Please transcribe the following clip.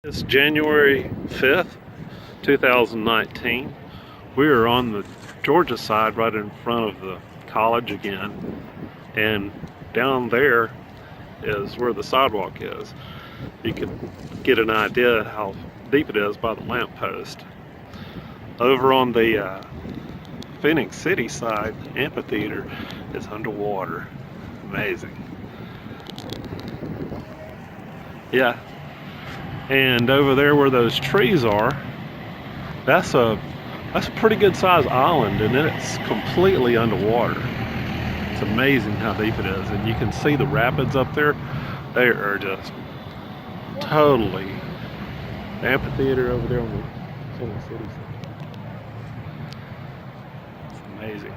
It's January 5th, 2019. We are on the Georgia side right in front of the college again, and down there is where the sidewalk is. You can get an idea how deep it is by the lamppost. Over on the Phoenix City side, amphitheater is underwater. Amazing. Yeah. And over there where those trees are, that's a pretty good sized island, and then it's completely underwater. It's amazing how deep it is, and you can see the rapids up there. They are just totally the amphitheater over there on the city side. It's amazing.